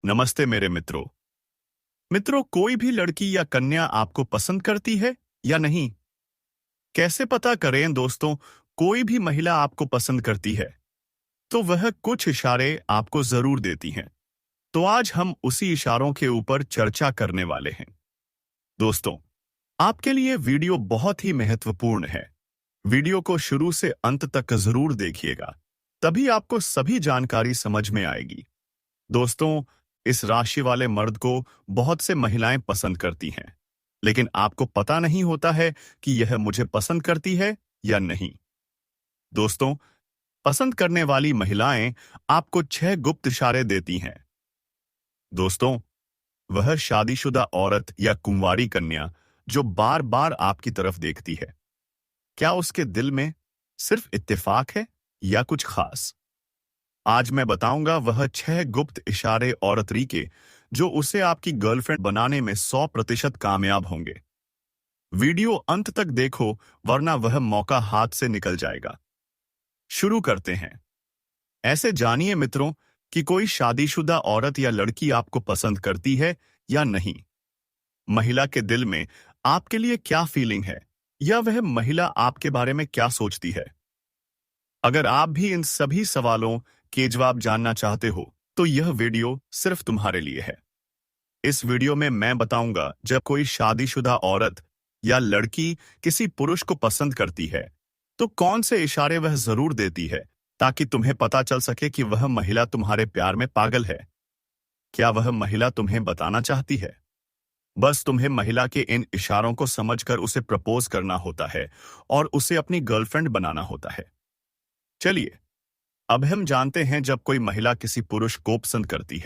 नमस्ते मेरे मित्रों। कोई भी लड़की या कन्या आपको पसंद करती है या नहीं? कैसे पता करें दोस्तों? कोई भी महिला आपको पसंद करती है तो वह कुछ इशारे आपको जरूर देती हैं। तो आज हम उसी इशारों के ऊपर चर्चा करने वाले हैं। दोस्तों, आपके लिए वीडियो बहुत ही महत्वपूर्ण है। वीडियो को शुरू से अंत तक जरूर देखिएगा, तभी आपको सभी जानकारी समझ में आएगी। दोस्तों, इस राशि वाले मर्द को बहुत से महिलाएं पसंद करती हैं, लेकिन आपको पता नहीं होता है कि यह मुझे पसंद करती है या नहीं। दोस्तों, पसंद करने वाली महिलाएं आपको 6 गुप्त इशारे देती हैं। दोस्तों, वह शादीशुदा औरत या कुंवारी कन्या जो बार बार आपकी तरफ देखती है, क्या उसके दिल में सिर्फ इत्तेफाक है या कुछ खास? आज मैं बताऊंगा वह 6 गुप्त इशारे औरत के जो उसे आपकी गर्लफ्रेंड बनाने में 100% कामयाब होंगे। वीडियो अंत तक देखो, वरना वह मौका हाथ से निकल जाएगा। शुरू करते हैं। ऐसे जानिए मित्रों कि कोई शादीशुदा औरत या लड़की आपको पसंद करती है या नहीं। महिला के दिल में आपके लिए क्या फीलिंग है, या वह महिला आपके बारे में क्या सोचती है? अगर आप भी इन सभी सवालों के जवाब जानना चाहते हो तो यह वीडियो सिर्फ तुम्हारे लिए है। इस वीडियो में मैं बताऊंगा जब कोई शादीशुदा औरत या लड़की किसी पुरुष को पसंद करती है तो कौन से इशारे वह जरूर देती है, ताकि तुम्हें पता चल सके कि वह महिला तुम्हारे प्यार में पागल है। क्या वह महिला तुम्हें बताना चाहती है? बस तुम्हें महिला के इन इशारों को समझकर उसे प्रपोज करना होता है और उसे अपनी गर्लफ्रेंड बनाना होता है। चलिए, अब हम जानते हैं जब कोई महिला किसी पुरुष को पसंद करती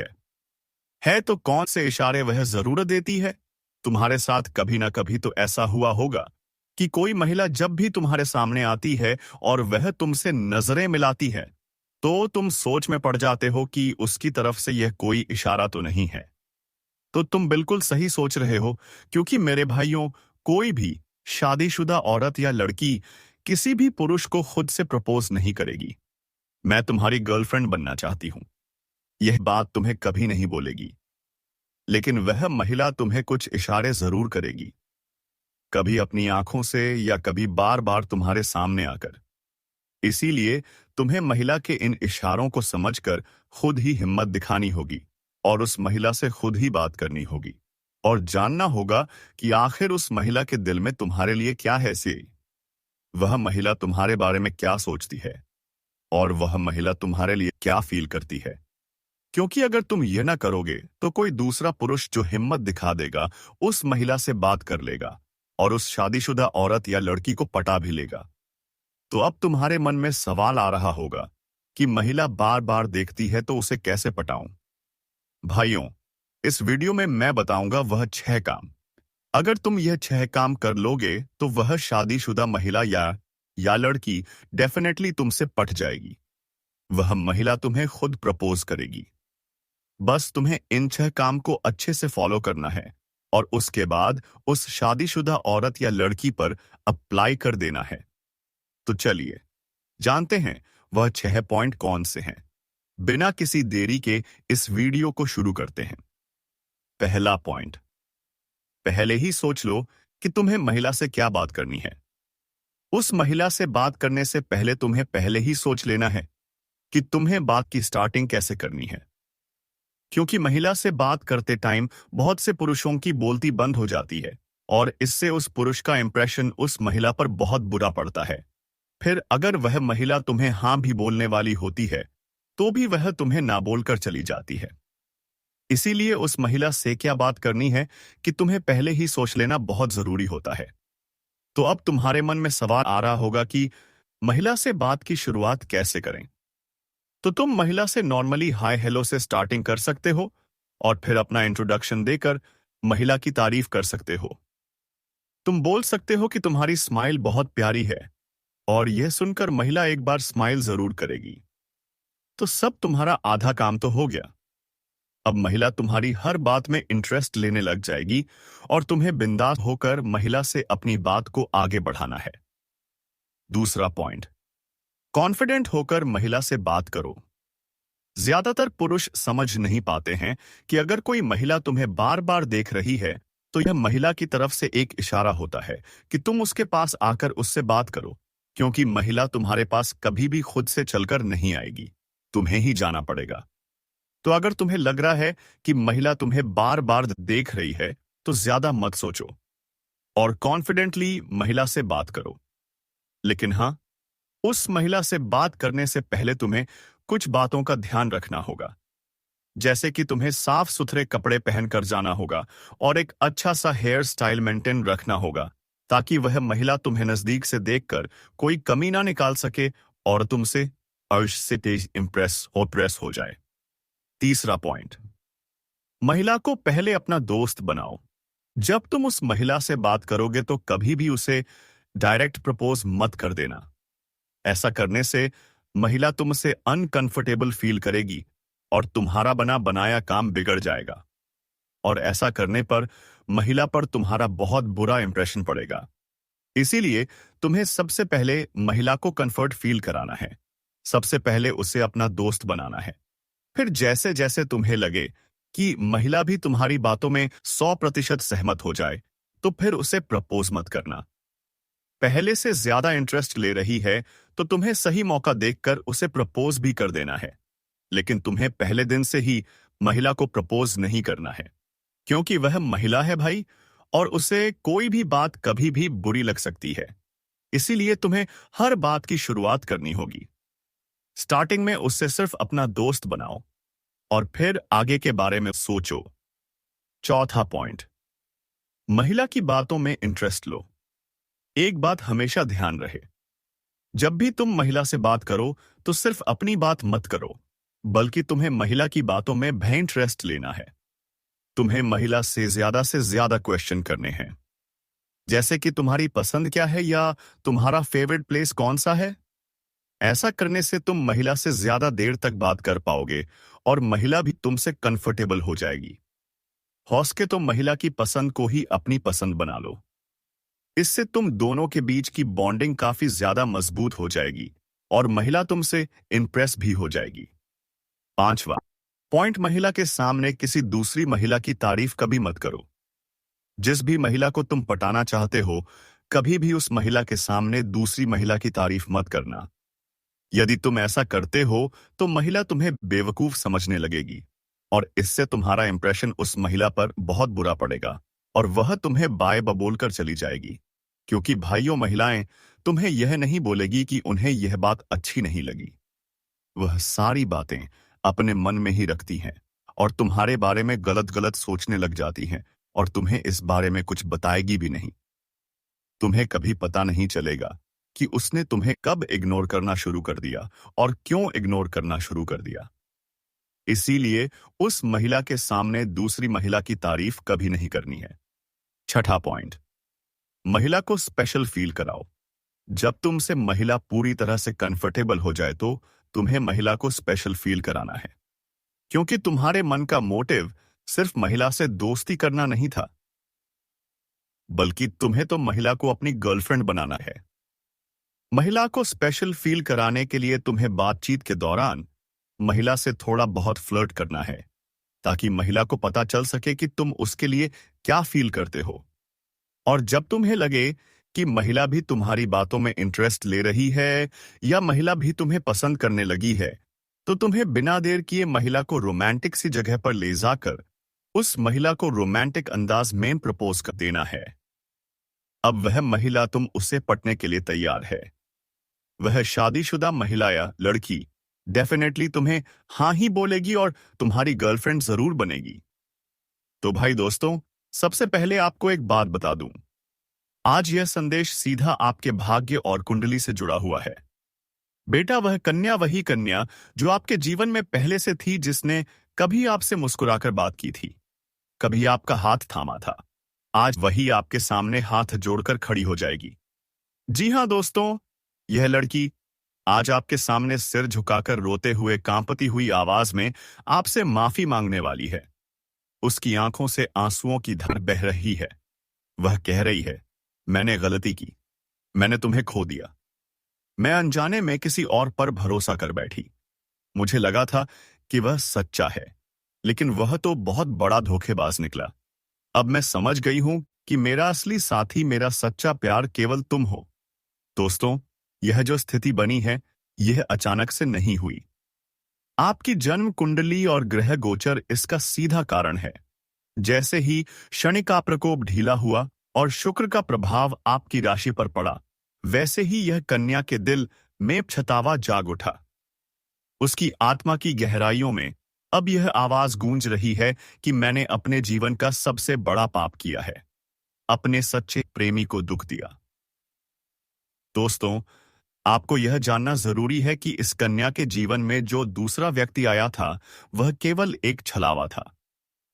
है तो कौन से इशारे वह जरूर देती है। तुम्हारे साथ कभी ना कभी तो ऐसा हुआ होगा कि कोई महिला जब भी तुम्हारे सामने आती है और वह तुमसे नजरें मिलाती है तो तुम सोच में पड़ जाते हो कि उसकी तरफ से यह कोई इशारा तो नहीं है। तो तुम बिल्कुल सही सोच रहे हो, क्योंकि मेरे भाइयों, कोई भी शादीशुदा औरत या लड़की किसी भी पुरुष को खुद से प्रपोज नहीं करेगी। मैं तुम्हारी गर्लफ्रेंड बनना चाहती हूं, यह बात तुम्हें कभी नहीं बोलेगी, लेकिन वह महिला तुम्हें कुछ इशारे जरूर करेगी, कभी अपनी आंखों से या कभी बार बार तुम्हारे सामने आकर। इसीलिए तुम्हें महिला के इन इशारों को समझकर खुद ही हिम्मत दिखानी होगी और उस महिला से खुद ही बात करनी होगी और जानना होगा कि आखिर उस महिला के दिल में तुम्हारे लिए क्या है से, वह महिला तुम्हारे बारे में क्या सोचती है और वह महिला तुम्हारे लिए क्या फील करती है। क्योंकि अगर तुम यह ना करोगे तो कोई दूसरा पुरुष जो हिम्मत दिखा देगा उस महिला से बात कर लेगा और उस शादीशुदा औरत या लड़की को पटा भी लेगा। तो अब तुम्हारे मन में सवाल आ रहा होगा कि महिला बार बार देखती है तो उसे कैसे पटाऊं। भाइयों, इस वीडियो में मैं बताऊंगा वह 6 काम। अगर तुम यह 6 काम कर लोगे तो वह शादीशुदा महिला या लड़की डेफिनेटली तुमसे पट जाएगी। वह महिला तुम्हें खुद प्रपोज करेगी। बस तुम्हें इन 6 काम को अच्छे से फॉलो करना है और उसके बाद उस शादीशुदा औरत या लड़की पर अप्लाई कर देना है। तो चलिए जानते हैं वह 6 पॉइंट कौन से हैं। बिना किसी देरी के इस वीडियो को शुरू करते हैं। पहला पॉइंट, पहले ही सोच लो कि तुम्हें महिला से क्या बात करनी है। उस महिला से बात करने से पहले तुम्हें पहले ही सोच लेना है कि तुम्हें बात की स्टार्टिंग कैसे करनी है। क्योंकि महिला से बात करते टाइम बहुत से पुरुषों की बोलती बंद हो जाती है और इससे उस पुरुष का इंप्रेशन उस महिला पर बहुत बुरा पड़ता है। फिर अगर वह महिला तुम्हें हाँ भी बोलने वाली होती है तो भी वह तुम्हें ना बोलकर चली जाती है। इसीलिए उस महिला से क्या बात करनी है कि तुम्हें पहले ही सोच लेना बहुत जरूरी होता है। तो अब तुम्हारे मन में सवाल आ रहा होगा कि महिला से बात की शुरुआत कैसे करें। तो तुम महिला से नॉर्मली हाय हेलो से स्टार्टिंग कर सकते हो और फिर अपना इंट्रोडक्शन देकर महिला की तारीफ कर सकते हो। तुम बोल सकते हो कि तुम्हारी स्माइल बहुत प्यारी है और यह सुनकर महिला एक बार स्माइल जरूर करेगी। तो सब तुम्हारा आधा काम तो हो गया। अब महिला तुम्हारी हर बात में इंटरेस्ट लेने लग जाएगी और तुम्हें बिंदास होकर महिला से अपनी बात को आगे बढ़ाना है। दूसरा पॉइंट, कॉन्फिडेंट होकर महिला से बात करो। ज्यादातर पुरुष समझ नहीं पाते हैं कि अगर कोई महिला तुम्हें बार बार देख रही है तो यह महिला की तरफ से एक इशारा होता है कि तुम उसके पास आकर उससे बात करो, क्योंकि महिला तुम्हारे पास कभी भी खुद से चलकर नहीं आएगी, तुम्हें ही जाना पड़ेगा। तो अगर तुम्हें लग रहा है कि महिला तुम्हें बार बार देख रही है तो ज्यादा मत सोचो और कॉन्फिडेंटली महिला से बात करो। लेकिन हाँ, उस महिला से बात करने से पहले तुम्हें कुछ बातों का ध्यान रखना होगा, जैसे कि तुम्हें साफ सुथरे कपड़े पहनकर जाना होगा और एक अच्छा सा हेयर स्टाइल मेंटेन रखना होगा, ताकि वह महिला तुम्हें नजदीक से देखकर कोई कमी ना निकाल सके और तुमसे अर्श से तेज प्रेस हो जाए। तीसरा पॉइंट, महिला को पहले अपना दोस्त बनाओ। जब तुम उस महिला से बात करोगे तो कभी भी उसे डायरेक्ट प्रपोज मत कर देना। ऐसा करने से महिला तुमसे अनकंफर्टेबल फील करेगी और तुम्हारा बना बनाया काम बिगड़ जाएगा, और ऐसा करने पर महिला पर तुम्हारा बहुत बुरा इंप्रेशन पड़ेगा। इसीलिए तुम्हें सबसे पहले महिला को कंफर्ट फील कराना है। सबसे पहले उसे अपना दोस्त बनाना है। फिर जैसे जैसे तुम्हें लगे कि महिला भी तुम्हारी बातों में 100% सहमत हो जाए, तो फिर उसे प्रपोज मत करना। पहले से ज्यादा इंटरेस्ट ले रही है तो तुम्हें सही मौका देखकर उसे प्रपोज भी कर देना है, लेकिन तुम्हें पहले दिन से ही महिला को प्रपोज नहीं करना है, क्योंकि वह महिला है भाई, और उसे कोई भी बात कभी भी बुरी लग सकती है। इसीलिए तुम्हें हर बात की शुरुआत करनी होगी। स्टार्टिंग में उससे सिर्फ अपना दोस्त बनाओ और फिर आगे के बारे में सोचो। चौथा पॉइंट, महिला की बातों में इंटरेस्ट लो। एक बात हमेशा ध्यान रहे, जब भी तुम महिला से बात करो तो सिर्फ अपनी बात मत करो, बल्कि तुम्हें महिला की बातों में भी इंटरेस्ट लेना है। तुम्हें महिला से ज्यादा क्वेश्चन करने हैं, जैसे कि तुम्हारी पसंद क्या है या तुम्हारा फेवरेट प्लेस कौन सा है। ऐसा करने से तुम महिला से ज्यादा देर तक बात कर पाओगे और महिला भी तुमसे कंफर्टेबल हो जाएगी। हौस के तो महिला की पसंद को ही अपनी पसंद बना लो। इससे तुम दोनों के बीच की बॉन्डिंग काफी ज्यादा मजबूत हो जाएगी और महिला तुमसे इंप्रेस भी हो जाएगी। पांचवा पॉइंट, महिला के सामने किसी दूसरी महिला की तारीफ कभी मत करो। जिस भी महिला को तुम पटाना चाहते हो, कभी भी उस महिला के सामने दूसरी महिला की तारीफ मत करना। यदि तुम ऐसा करते हो तो महिला तुम्हें बेवकूफ समझने लगेगी और इससे तुम्हारा इंप्रेशन उस महिला पर बहुत बुरा पड़ेगा और वह तुम्हें बाय बबोल कर चली जाएगी, क्योंकि भाइयों, महिलाएं तुम्हें यह नहीं बोलेगी कि उन्हें यह बात अच्छी नहीं लगी। वह सारी बातें अपने मन में ही रखती हैं और तुम्हारे बारे में गलत गलत सोचने लग जाती हैं और तुम्हें इस बारे में कुछ बताएगी भी नहीं। तुम्हें कभी पता नहीं चलेगा कि उसने तुम्हें कब इग्नोर करना शुरू कर दिया और क्यों इग्नोर करना शुरू कर दिया। इसीलिए उस महिला के सामने दूसरी महिला की तारीफ कभी नहीं करनी है। छठा पॉइंट, महिला को स्पेशल फील कराओ। जब तुमसे महिला पूरी तरह से कंफर्टेबल हो जाए तो तुम्हें महिला को स्पेशल फील कराना है, क्योंकि तुम्हारे मन का मोटिव सिर्फ महिला से दोस्ती करना नहीं था, बल्कि तुम्हें तो महिला को अपनी गर्लफ्रेंड बनाना है। महिला को स्पेशल फील कराने के लिए तुम्हें बातचीत के दौरान महिला से थोड़ा बहुत फ्लर्ट करना है, ताकि महिला को पता चल सके कि तुम उसके लिए क्या फील करते हो। और जब तुम्हें लगे कि महिला भी तुम्हारी बातों में इंटरेस्ट ले रही है या महिला भी तुम्हें पसंद करने लगी है, तो तुम्हें बिना देर किए महिला को रोमांटिक सी जगह पर ले जाकर उस महिला को रोमांटिक अंदाज में प्रपोज कर देना है। अब वह महिला तुम उससे पटने के लिए तैयार है। वह शादीशुदा महिला या लड़की डेफिनेटली तुम्हें हाँ ही बोलेगी और तुम्हारी गर्लफ्रेंड जरूर बनेगी। तो भाई दोस्तों, सबसे पहले आपको एक बात बता दूं, आज यह संदेश सीधा आपके भाग्य और कुंडली से जुड़ा हुआ है। बेटा, वह कन्या वही कन्या जो आपके जीवन में पहले से थी, जिसने कभी आपसे मुस्कुराकर बात की थी, कभी आपका हाथ थामा था, आज वही आपके सामने हाथ जोड़कर खड़ी हो जाएगी। जी हां दोस्तों, यह लड़की आज आपके सामने सिर झुकाकर रोते हुए कांपती हुई आवाज में आपसे माफी मांगने वाली है। उसकी आंखों से आंसुओं की धार बह रही है। वह कह रही है, मैंने गलती की, मैंने तुम्हें खो दिया, मैं अनजाने में किसी और पर भरोसा कर बैठी। मुझे लगा था कि वह सच्चा है, लेकिन वह तो बहुत बड़ा धोखेबाज निकला। अब मैं समझ गई हूं कि मेरा असली साथी, मेरा सच्चा प्यार केवल तुम हो। दोस्तों, यह जो स्थिति बनी है, यह अचानक से नहीं हुई। आपकी जन्म कुंडली और ग्रह गोचर इसका सीधा कारण है। जैसे ही शनि का प्रकोप ढीला हुआ और शुक्र का प्रभाव आपकी राशि पर पड़ा, वैसे ही यह कन्या के दिल में छतावा जाग उठा। उसकी आत्मा की गहराइयों में अब यह आवाज गूंज रही है कि मैंने अपने जीवन का सबसे बड़ा पाप किया है, अपने सच्चे प्रेमी को दुख दिया। दोस्तों, आपको यह जानना जरूरी है कि इस कन्या के जीवन में जो दूसरा व्यक्ति आया था, वह केवल एक छलावा था।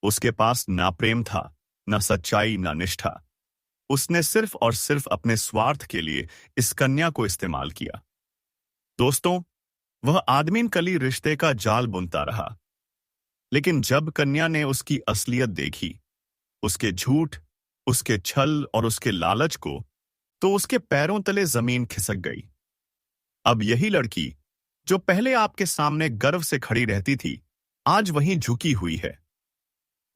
उसके पास ना प्रेम था, ना सच्चाई, ना निष्ठा। उसने सिर्फ और सिर्फ अपने स्वार्थ के लिए इस कन्या को इस्तेमाल किया। दोस्तों, वह आदमीन कली रिश्ते का जाल बुनता रहा, लेकिन जब कन्या ने उसकी असलियत देखी, उसके झूठ, उसके छल और उसके लालच को, तो उसके पैरों तले जमीन खिसक गई। अब यही लड़की, जो पहले आपके सामने गर्व से खड़ी रहती थी, आज वहीं झुकी हुई है।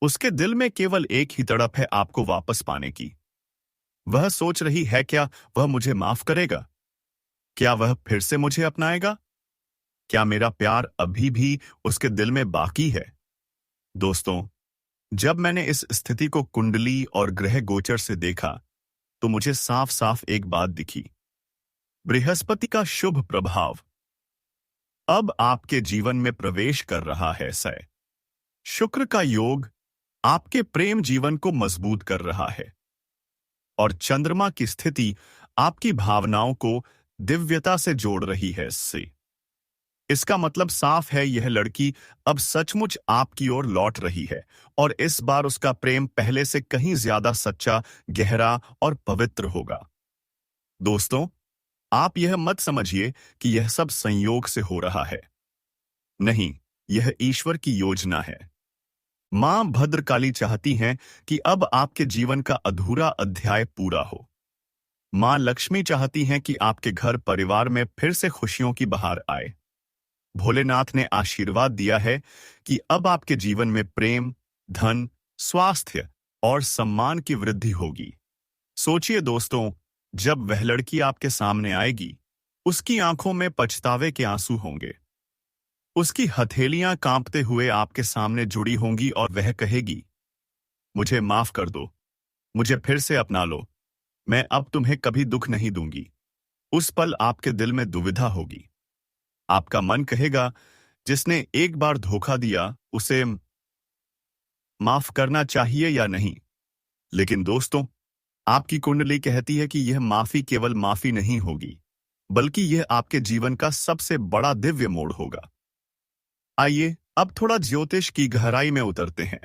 उसके दिल में केवल एक ही तड़प है, आपको वापस पाने की। वह सोच रही है, क्या वह मुझे माफ करेगा? क्या वह फिर से मुझे अपनाएगा? क्या मेरा प्यार अभी भी उसके दिल में बाकी है? दोस्तों, जब मैंने इस स्थिति को कुंडली और ग्रह गोचर से देखा, तो मुझे साफ साफ एक बात दिखी। बृहस्पति का शुभ प्रभाव अब आपके जीवन में प्रवेश कर रहा है। शुक्र का योग आपके प्रेम जीवन को मजबूत कर रहा है, और चंद्रमा की स्थिति आपकी भावनाओं को दिव्यता से जोड़ रही है। इसका मतलब साफ है, यह लड़की अब सचमुच आपकी ओर लौट रही है, और इस बार उसका प्रेम पहले से कहीं ज्यादा सच्चा, गहरा और पवित्र होगा। दोस्तों, आप यह मत समझिए कि यह सब संयोग से हो रहा है। नहीं, यह ईश्वर की योजना है। मां भद्रकाली चाहती हैं कि अब आपके जीवन का अधूरा अध्याय पूरा हो। मां लक्ष्मी चाहती हैं कि आपके घर परिवार में फिर से खुशियों की बहार आए। भोलेनाथ ने आशीर्वाद दिया है कि अब आपके जीवन में प्रेम, धन, स्वास्थ्य और सम्मान की वृद्धि होगी। सोचिए दोस्तों, जब वह लड़की आपके सामने आएगी, उसकी आंखों में पछतावे के आंसू होंगे। उसकी हथेलियां कांपते हुए आपके सामने जुड़ी होंगी और वह कहेगी, मुझे माफ कर दो, मुझे फिर से अपना लो, मैं अब तुम्हें कभी दुख नहीं दूंगी। उस पल आपके दिल में दुविधा होगी। आपका मन कहेगा, जिसने एक बार धोखा दिया, उसे माफ करना चाहिए या नहीं? लेकिन दोस्तों, आपकी कुंडली कहती है कि यह माफी केवल माफी नहीं होगी, बल्कि यह आपके जीवन का सबसे बड़ा दिव्य मोड़ होगा। आइए अब थोड़ा ज्योतिष की गहराई में उतरते हैं।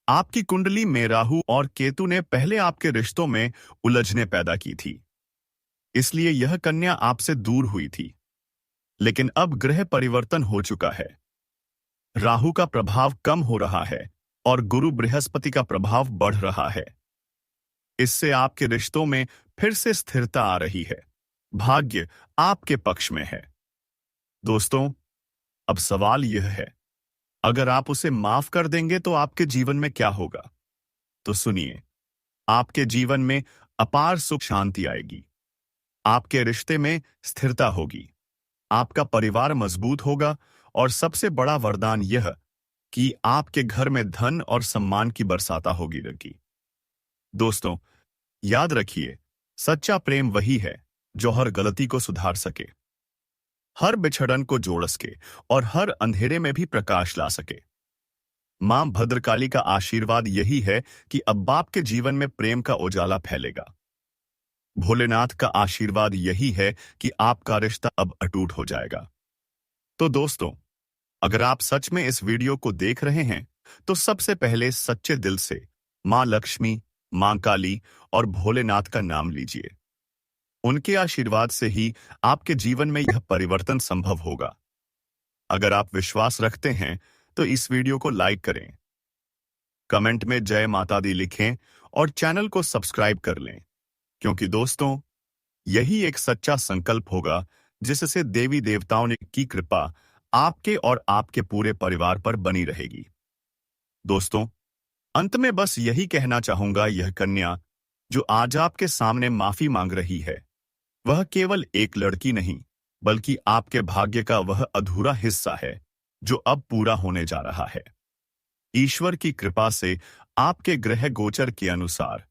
आपकी कुंडली में राहु और केतु ने पहले आपके रिश्तों में उलझने पैदा की थी, इसलिए यह कन्या आपसे दूर हुई थी। लेकिन अब ग्रह परिवर्तन हो चुका है। राहु का प्रभाव कम हो रहा है और गुरु बृहस्पति का प्रभाव बढ़ रहा है। इससे आपके रिश्तों में फिर से स्थिरता आ रही है। भाग्य आपके पक्ष में है। दोस्तों, अब सवाल यह है, अगर आप उसे माफ कर देंगे तो आपके जीवन में क्या होगा? तो सुनिए, आपके जीवन में अपार सुख शांति आएगी। आपके रिश्ते में स्थिरता होगी। आपका परिवार मजबूत होगा, और सबसे बड़ा वरदान यह कि आपके घर में धन और सम्मान की बरसाता होगी। दोस्तों, याद रखिए, सच्चा प्रेम वही है जो हर गलती को सुधार सके, हर बिछड़न को जोड़ सके और हर अंधेरे में भी प्रकाश ला सके। मां भद्रकाली का आशीर्वाद यही है कि अब आपके जीवन में प्रेम का उजाला फैलेगा। भोलेनाथ का आशीर्वाद यही है कि आपका रिश्ता अब अटूट हो जाएगा। तो दोस्तों, अगर आप सच में इस वीडियो को देख रहे हैं, तो सबसे पहले सच्चे दिल से मां लक्ष्मी, मां काली और भोलेनाथ का नाम लीजिए। उनके आशीर्वाद से ही आपके जीवन में यह परिवर्तन संभव होगा। अगर आप विश्वास रखते हैं, तो इस वीडियो को लाइक करें, कमेंट में जय माता दी लिखें और चैनल को सब्सक्राइब कर लें, क्योंकि दोस्तों, यही एक सच्चा संकल्प होगा जिससे देवी देवताओं की कृपा आपके और आपके पूरे परिवार पर बनी रहेगी। दोस्तों, अंत में बस यही कहना चाहूंगा, यह कन्या जो आज आपके सामने माफी मांग रही है, वह केवल एक लड़की नहीं, बल्कि आपके भाग्य का वह अधूरा हिस्सा है जो अब पूरा होने जा रहा है। ईश्वर की कृपा से आपके ग्रह गोचर के अनुसार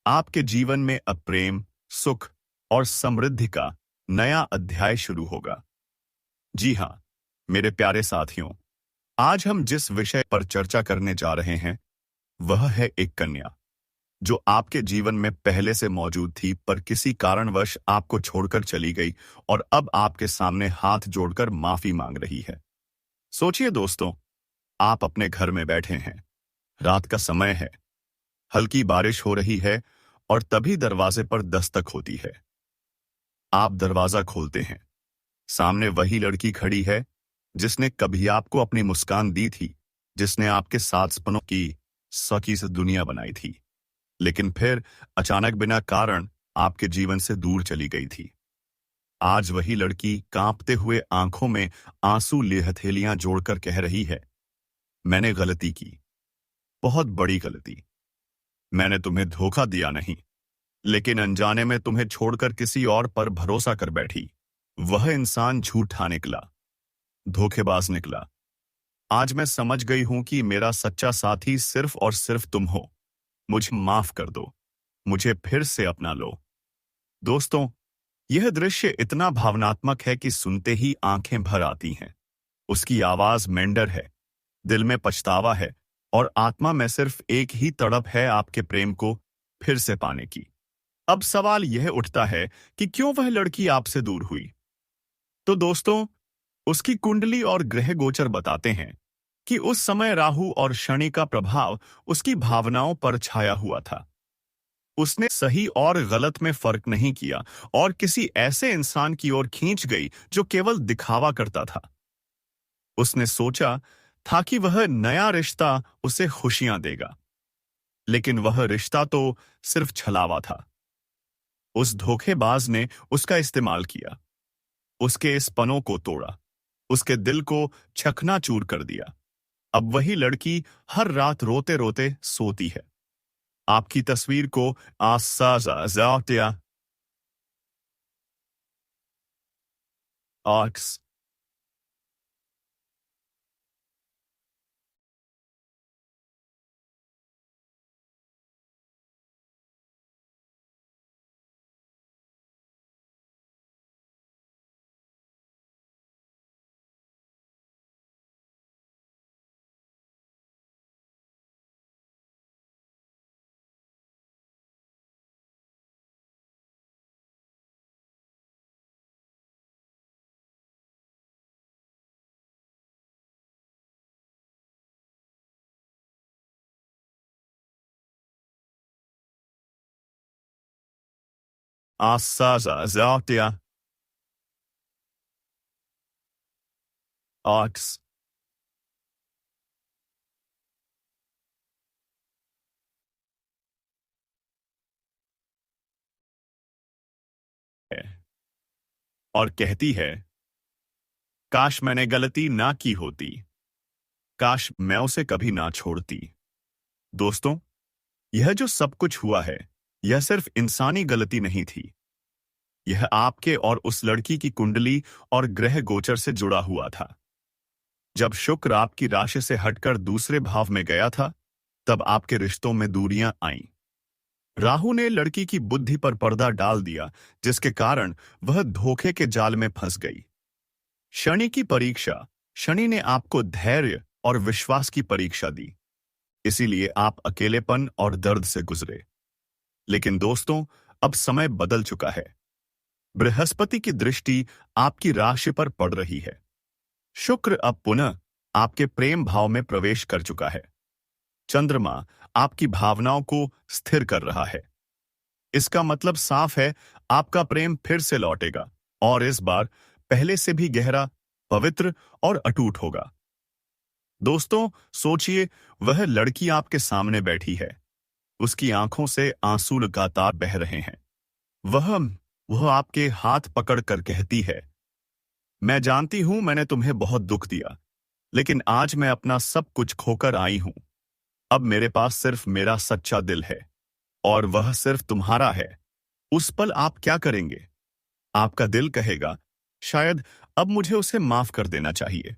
आपके जीवन में अब प्रेम, सुख और समृद्धि का नया अध्याय शुरू होगा। जी हाँ, मेरे प्यारे साथियों, आज हम जिस विषय पर चर्चा करने जा रहे हैं वह है एक कन्या जो आपके जीवन में पहले से मौजूद थी, पर किसी कारणवश आपको छोड़कर चली गई और अब आपके सामने हाथ जोड़कर माफी मांग रही है। सोचिए दोस्तों, आप अपने घर में बैठे हैं, रात का समय है, हल्की बारिश हो रही है और तभी दरवाजे पर दस्तक होती है। आप दरवाजा खोलते हैं। सामने वही लड़की खड़ी है जिसने कभी आपको अपनी मुस्कान दी थी, जिसने आपके साथ सपनों की सौखी से दुनिया बनाई थी, लेकिन फिर अचानक बिना कारण आपके जीवन से दूर चली गई थी। आज वही लड़की कांपते हुए आंखों में आंसू लिए हथेलियां जोड़कर कह रही है, मैंने गलती की, बहुत बड़ी गलती। मैंने तुम्हें धोखा दिया नहीं, लेकिन अनजाने में तुम्हें छोड़कर किसी और पर भरोसा कर बैठी। वह इंसान झूठा निकला, धोखेबाज निकला। आज मैं समझ गई हूं कि मेरा सच्चा साथी सिर्फ और सिर्फ तुम हो। मुझे माफ कर दो, मुझे फिर से अपना लो। दोस्तों, यह दृश्य इतना भावनात्मक है कि सुनते ही आंखें भर आती हैं। उसकी आवाज मेंढर है, दिल में पछतावा है और आत्मा में सिर्फ एक ही तड़प है, आपके प्रेम को फिर से पाने की। अब सवाल यह उठता है कि क्यों वह लड़की आपसे दूर हुई? तो दोस्तों, उसकी कुंडली और ग्रह गोचर बताते हैं कि उस समय राहु और शनि का प्रभाव उसकी भावनाओं पर छाया हुआ था। उसने सही और गलत में फर्क नहीं किया और किसी ऐसे इंसान की ओर खींच गई जो केवल दिखावा करता था। उसने सोचा था कि वह नया रिश्ता उसे खुशियां देगा, लेकिन वह रिश्ता तो सिर्फ छलावा था। उस धोखेबाज ने उसका इस्तेमाल किया, उसके इस पनों को तोड़ा, उसके दिल को चकनाचूर कर दिया। अब वही लड़की हर रात रोते रोते सोती है, आपकी तस्वीर को आसाजा आर्क्स आसाजा आर्क्स है और कहती है, काश मैंने गलती ना की होती, काश मैं उसे कभी ना छोड़ती। दोस्तों, यह जो सब कुछ हुआ है, यह सिर्फ इंसानी गलती नहीं थी। यह आपके और उस लड़की की कुंडली और ग्रह गोचर से जुड़ा हुआ था। जब शुक्र आपकी राशि से हटकर दूसरे भाव में गया था, तब आपके रिश्तों में दूरियां आईं। राहु ने लड़की की बुद्धि पर पर्दा डाल दिया, जिसके कारण वह धोखे के जाल में फंस गई। शनि की परीक्षा, शनि ने आपको धैर्य और विश्वास की परीक्षा दी, इसीलिए आप अकेलेपन और दर्द से गुजरे। लेकिन दोस्तों, अब समय बदल चुका है। बृहस्पति की दृष्टि आपकी राशि पर पड़ रही है। शुक्र अब पुनः आपके प्रेम भाव में प्रवेश कर चुका है। चंद्रमा आपकी भावनाओं को स्थिर कर रहा है। इसका मतलब साफ है, आपका प्रेम फिर से लौटेगा और इस बार पहले से भी गहरा, पवित्र और अटूट होगा। दोस्तों, सोचिए, वह लड़की आपके सामने बैठी है। उसकी आंखों से आंसू लगातार बह रहे हैं। वह आपके हाथ पकड़ कर कहती है, मैं जानती हूं मैंने तुम्हें बहुत दुख दिया, लेकिन आज मैं अपना सब कुछ खोकर आई हूं। अब मेरे पास सिर्फ मेरा सच्चा दिल है, और वह सिर्फ तुम्हारा है। उस पल आप क्या करेंगे? आपका दिल कहेगा, शायद अब मुझे उसे माफ कर देना चाहिए।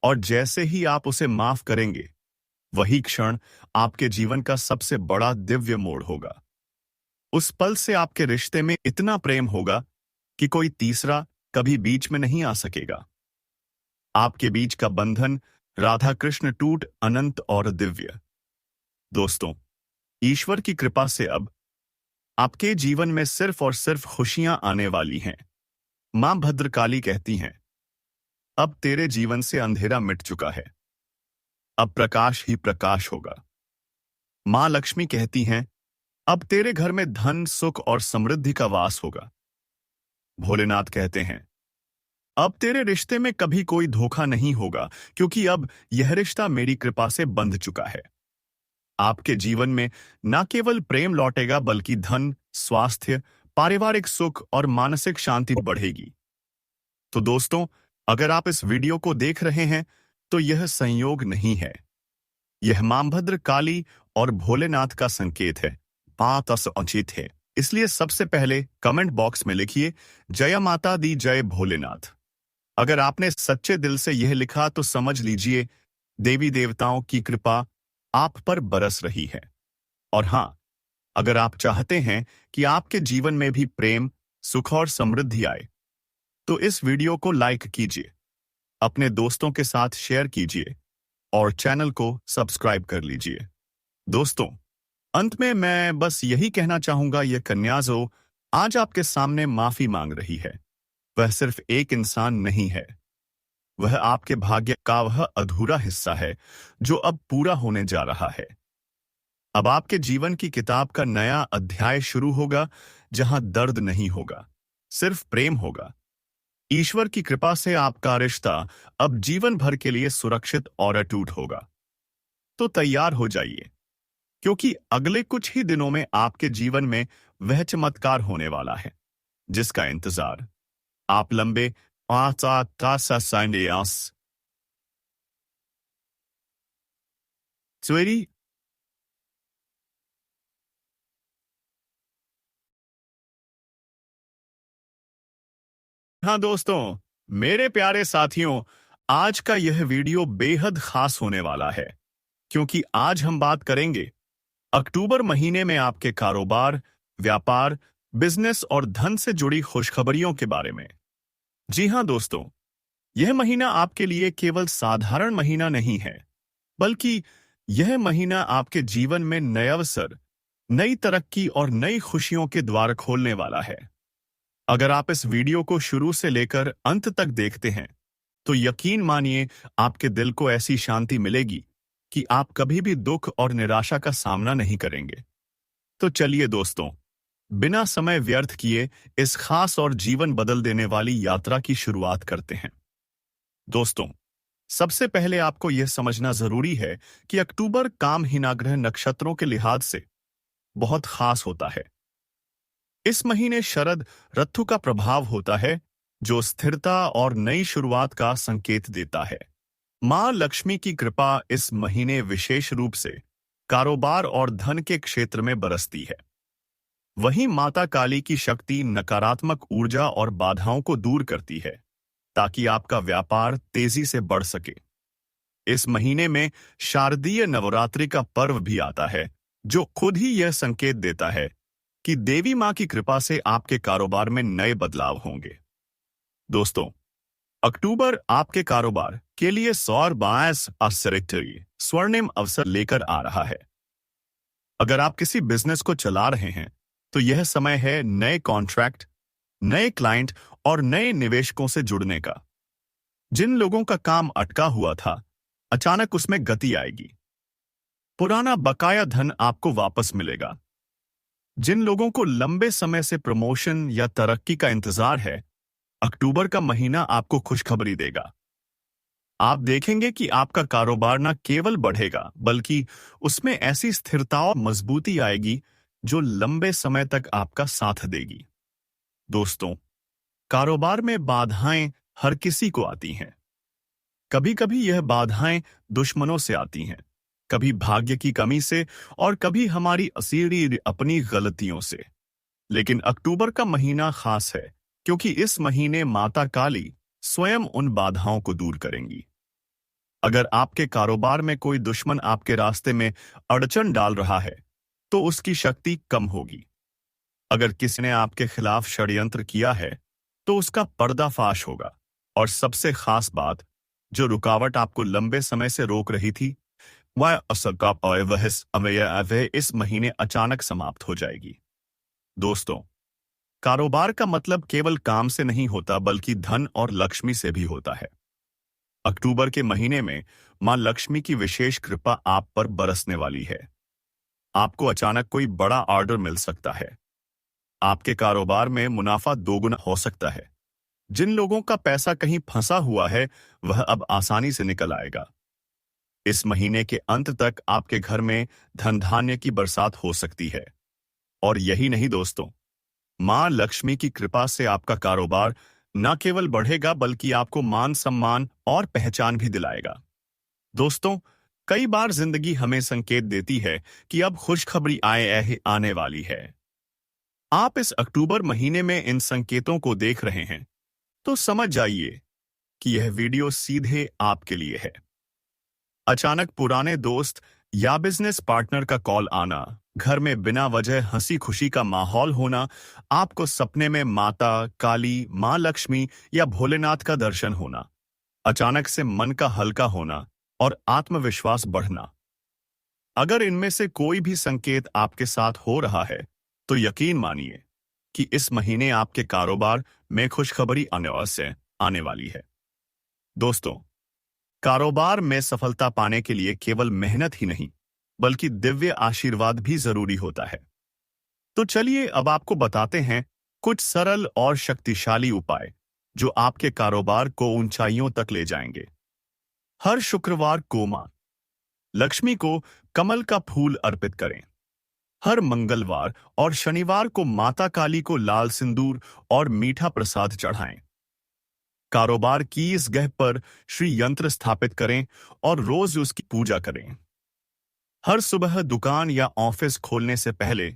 और जैसे ही आप उसे माफ करेंगे, वही क्षण आपके जीवन का सबसे बड़ा दिव्य मोड़ होगा। उस पल से आपके रिश्ते में इतना प्रेम होगा कि कोई तीसरा कभी बीच में नहीं आ सकेगा। आपके बीच का बंधन राधा कृष्ण टूट अनंत और दिव्य। दोस्तों, ईश्वर की कृपा से अब आपके जीवन में सिर्फ और सिर्फ खुशियां आने वाली हैं। मां भद्रकाली कहती हैं, अब तेरे जीवन से अंधेरा मिट चुका है, अब प्रकाश ही प्रकाश होगा। मां लक्ष्मी कहती हैं, अब तेरे घर में धन, सुख और समृद्धि का वास होगा। भोलेनाथ कहते हैं, अब तेरे रिश्ते में कभी कोई धोखा नहीं होगा, क्योंकि अब यह रिश्ता मेरी कृपा से बंध चुका है। आपके जीवन में न केवल प्रेम लौटेगा, बल्कि धन, स्वास्थ्य, पारिवारिक सुख और मानसिक शांति बढ़ेगी। तो दोस्तों, अगर आप इस वीडियो को देख रहे हैं, तो यह संयोग नहीं है। यह मां भद्र काली और भोलेनाथ का संकेत है। बात उचित है, इसलिए सबसे पहले कमेंट बॉक्स में लिखिए, जय माता दी, जय भोलेनाथ। अगर आपने सच्चे दिल से यह लिखा तो समझ लीजिए देवी देवताओं की कृपा आप पर बरस रही है। और हां, अगर आप चाहते हैं कि आपके जीवन में भी प्रेम, सुख और समृद्धि आए, तो इस वीडियो को लाइक कीजिए, अपने दोस्तों के साथ शेयर कीजिए और चैनल को सब्सक्राइब कर लीजिए। दोस्तों, अंत में मैं बस यही कहना चाहूंगा, यह कन्या जो आज आपके सामने माफी मांग रही है, वह सिर्फ एक इंसान नहीं है। वह आपके भाग्य का वह अधूरा हिस्सा है जो अब पूरा होने जा रहा है। अब आपके जीवन की किताब का नया अध्याय शुरू होगा, जहां दर्द नहीं होगा, सिर्फ प्रेम होगा। ईश्वर की कृपा से आपका रिश्ता अब जीवन भर के लिए सुरक्षित और अटूट होगा। तो तैयार हो जाइए, क्योंकि अगले कुछ ही दिनों में आपके जीवन में वह चमत्कार होने वाला है जिसका इंतजार आप लंबे स्वेरी। हाँ दोस्तों, मेरे प्यारे साथियों, आज का यह वीडियो बेहद खास होने वाला है, क्योंकि आज हम बात करेंगे अक्टूबर महीने में आपके कारोबार, व्यापार, बिजनेस और धन से जुड़ी खुशखबरियों के बारे में। जी हाँ दोस्तों, यह महीना आपके लिए केवल साधारण महीना नहीं है, बल्कि यह महीना आपके जीवन में नए अवसर, नई तरक्की और नई खुशियों के द्वार खोलने वाला है। अगर आप इस वीडियो को शुरू से लेकर अंत तक देखते हैं, तो यकीन मानिए आपके दिल को ऐसी शांति मिलेगी कि आप कभी भी दुख और निराशा का सामना नहीं करेंगे। तो चलिए दोस्तों, बिना समय व्यर्थ किए इस खास और जीवन बदल देने वाली यात्रा की शुरुआत करते हैं। दोस्तों, सबसे पहले आपको यह समझना जरूरी है कि अक्टूबर कामहीनाग्रह नक्षत्रों के लिहाज से बहुत खास होता है। इस महीने शरद ऋतु का प्रभाव होता है, जो स्थिरता और नई शुरुआत का संकेत देता है। मां लक्ष्मी की कृपा इस महीने विशेष रूप से कारोबार और धन के क्षेत्र में बरसती है। वहीं माता काली की शक्ति नकारात्मक ऊर्जा और बाधाओं को दूर करती है, ताकि आपका व्यापार तेजी से बढ़ सके। इस महीने में शारदीय नवरात्रि का पर्व भी आता है, जो खुद ही यह संकेत देता है कि देवी मां की कृपा से आपके कारोबार में नए बदलाव होंगे। दोस्तों, अक्टूबर आपके कारोबार के लिए सौर बायस स्वर्णिम अवसर लेकर आ रहा है। अगर आप किसी बिजनेस को चला रहे हैं, तो यह समय है नए कॉन्ट्रैक्ट, नए क्लाइंट और नए निवेशकों से जुड़ने का। जिन लोगों का काम अटका हुआ था, अचानक उसमें गति आएगी। पुराना बकाया धन आपको वापस मिलेगा। जिन लोगों को लंबे समय से प्रमोशन या तरक्की का इंतजार है, अक्टूबर का महीना आपको खुशखबरी देगा। आप देखेंगे कि आपका कारोबार न केवल बढ़ेगा, बल्कि उसमें ऐसी स्थिरता और मजबूती आएगी जो लंबे समय तक आपका साथ देगी। दोस्तों, कारोबार में बाधाएं हर किसी को आती हैं। कभी कभी यह बाधाएं दुश्मनों से आती हैं, कभी भाग्य की कमी से, और कभी हमारी असीरी अपनी गलतियों से। लेकिन अक्टूबर का महीना खास है, क्योंकि इस महीने माता काली स्वयं उन बाधाओं को दूर करेंगी। अगर आपके कारोबार में कोई दुश्मन आपके रास्ते में अड़चन डाल रहा है, तो उसकी शक्ति कम होगी। अगर किसी ने आपके खिलाफ षड्यंत्र किया है, तो उसका पर्दाफाश होगा। और सबसे खास बात, जो रुकावट आपको लंबे समय से रोक रही थी, वह असका वह इस महीने अचानक समाप्त हो जाएगी। दोस्तों, कारोबार का मतलब केवल काम से नहीं होता, बल्कि धन और लक्ष्मी से भी होता है। अक्टूबर के महीने में मां लक्ष्मी की विशेष कृपा आप पर बरसने वाली है। आपको अचानक कोई बड़ा ऑर्डर मिल सकता है। आपके कारोबार में मुनाफा दोगुना हो सकता है। जिन लोगों का पैसा कहीं फंसा हुआ है, वह अब आसानी से निकल आएगा। इस महीने के अंत तक आपके घर में धन धान्य की बरसात हो सकती है। और यही नहीं दोस्तों, मां लक्ष्मी की कृपा से आपका कारोबार न केवल बढ़ेगा, बल्कि आपको मान सम्मान और पहचान भी दिलाएगा। दोस्तों, कई बार जिंदगी हमें संकेत देती है कि अब खुशखबरी आने वाली है। आप इस अक्टूबर महीने में इन संकेतों को देख रहे हैं, तो समझ जाइए कि यह वीडियो सीधे आपके लिए है। अचानक पुराने दोस्त या बिजनेस पार्टनर का कॉल आना, घर में बिना वजह हंसी खुशी का माहौल होना, आपको सपने में माता काली, मां लक्ष्मी या भोलेनाथ का दर्शन होना, अचानक से मन का हल्का होना और आत्मविश्वास बढ़ना। अगर इनमें से कोई भी संकेत आपके साथ हो रहा है, तो यकीन मानिए कि इस महीने आपके कारोबार में खुशखबरी अनायास आने वाली है। दोस्तों, कारोबार में सफलता पाने के लिए केवल मेहनत ही नहीं, बल्कि दिव्य आशीर्वाद भी जरूरी होता है। तो चलिए अब आपको बताते हैं कुछ सरल और शक्तिशाली उपाय, जो आपके कारोबार को ऊंचाइयों तक ले जाएंगे। हर शुक्रवार को मां लक्ष्मी को कमल का फूल अर्पित करें। हर मंगलवार और शनिवार को माता काली को लाल सिंदूर और मीठा प्रसाद चढ़ाएं। कारोबार की इस गह पर श्री यंत्र स्थापित करें और रोज उसकी पूजा करें। हर सुबह दुकान या ऑफिस खोलने से पहले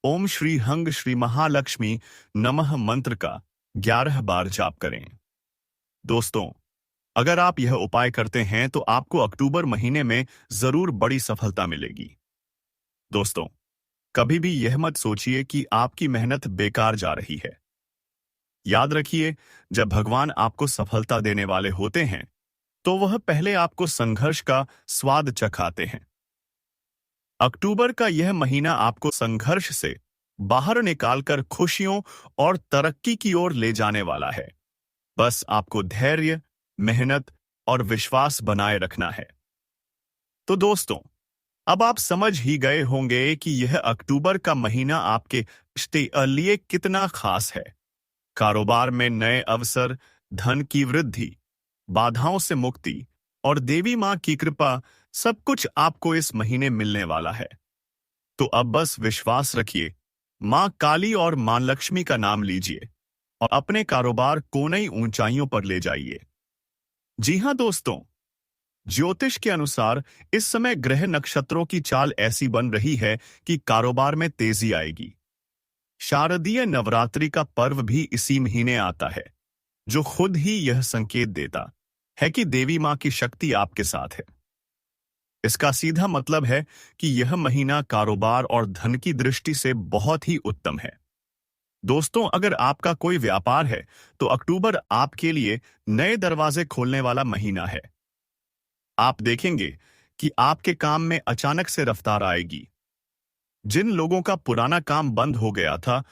ओम श्री हंग श्री महालक्ष्मी नमः मंत्र का 11 बार जाप करें। दोस्तों, अगर आप यह उपाय करते हैं, तो आपको अक्टूबर महीने में जरूर बड़ी सफलता मिलेगी। दोस्तों, कभी भी यह मत सोचिए कि आपकी मेहनत बेकार जा रही है। याद रखिए, जब भगवान आपको सफलता देने वाले होते हैं, तो वह पहले आपको संघर्ष का स्वाद चखाते हैं। अक्टूबर का यह महीना आपको संघर्ष से बाहर निकालकर खुशियों और तरक्की की ओर ले जाने वाला है। बस आपको धैर्य, मेहनत और विश्वास बनाए रखना है। तो दोस्तों, अब आप समझ ही गए होंगे कि यह अक्टूबर का महीना आपके लिए कितना खास है। कारोबार में नए अवसर, धन की वृद्धि, बाधाओं से मुक्ति और देवी मां की कृपा, सब कुछ आपको इस महीने मिलने वाला है। तो अब बस विश्वास रखिए, मां काली और मां लक्ष्मी का नाम लीजिए और अपने कारोबार को नई ऊंचाइयों पर ले जाइए। जी हां दोस्तों, ज्योतिष के अनुसार इस समय ग्रह नक्षत्रों की चाल ऐसी बन रही है कि कारोबार में तेजी आएगी। शारदीय नवरात्रि का पर्व भी इसी महीने आता है, जो खुद ही यह संकेत देता है कि देवी मां की शक्ति आपके साथ है। इसका सीधा मतलब है कि यह महीना कारोबार और धन की दृष्टि से बहुत ही उत्तम है। दोस्तों, अगर आपका कोई व्यापार है, तो अक्टूबर आपके लिए नए दरवाजे खोलने वाला महीना है। आप देखेंगे कि आपके काम में अचानक से रफ्तार आएगी। जिन लोगों का पुराना काम बंद हो गया था,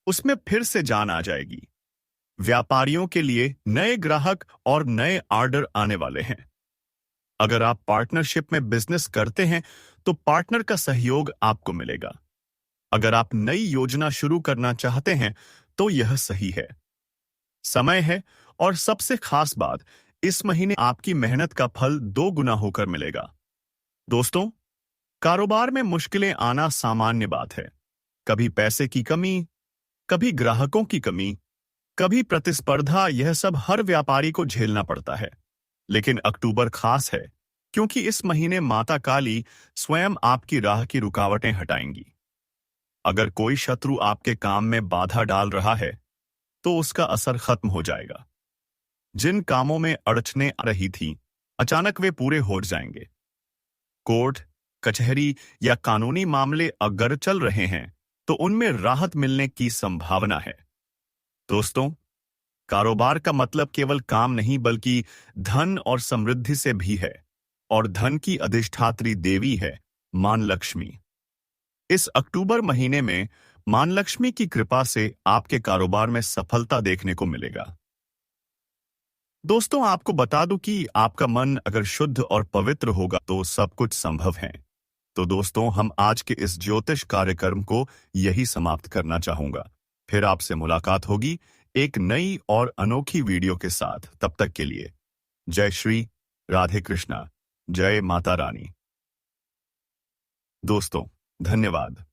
उसमें फिर से जान आ जाएगी। व्यापारियों के लिए नए ग्राहक और नए ऑर्डर आने वाले हैं। अगर आप पार्टनरशिप में बिजनेस करते हैं, तो पार्टनर का सहयोग आपको मिलेगा। अगर आप नई योजना शुरू करना चाहते हैं, तो यह सही है, समय है। और सबसे खास बात, इस महीने आपकी मेहनत का फल 2 गुना होकर मिलेगा। दोस्तों, कारोबार में मुश्किलें आना सामान्य बात है। कभी पैसे की कमी, कभी ग्राहकों की कमी, कभी प्रतिस्पर्धा, यह सब हर व्यापारी को झेलना पड़ता है। लेकिन अक्टूबर खास है क्योंकि इस महीने माता काली स्वयं आपकी राह की रुकावटें हटाएंगी। अगर कोई शत्रु आपके काम में बाधा डाल रहा है तो उसका असर खत्म हो जाएगा। जिन कामों में अड़चने आ रही थी, अचानक वे पूरे हो जाएंगे। कोर्ट, कचहरी या कानूनी मामले अगर चल रहे हैं तो उनमें राहत मिलने की संभावना है। दोस्तों, कारोबार का मतलब केवल काम नहीं बल्कि धन और समृद्धि से भी है। और धन की अधिष्ठात्री देवी है मां लक्ष्मी। इस अक्टूबर महीने में मां लक्ष्मी की कृपा से आपके कारोबार में सफलता देखने को मिलेगा। दोस्तों, आपको बता दूं कि आपका मन अगर शुद्ध और पवित्र होगा तो सब कुछ संभव है। तो दोस्तों, हम आज के इस ज्योतिष कार्यक्रम को यही समाप्त करना चाहूंगा। फिर आपसे मुलाकात होगी एक नई और अनोखी वीडियो के साथ। तब तक के लिए जय श्री राधे कृष्णा, जय माता रानी। दोस्तों, धन्यवाद।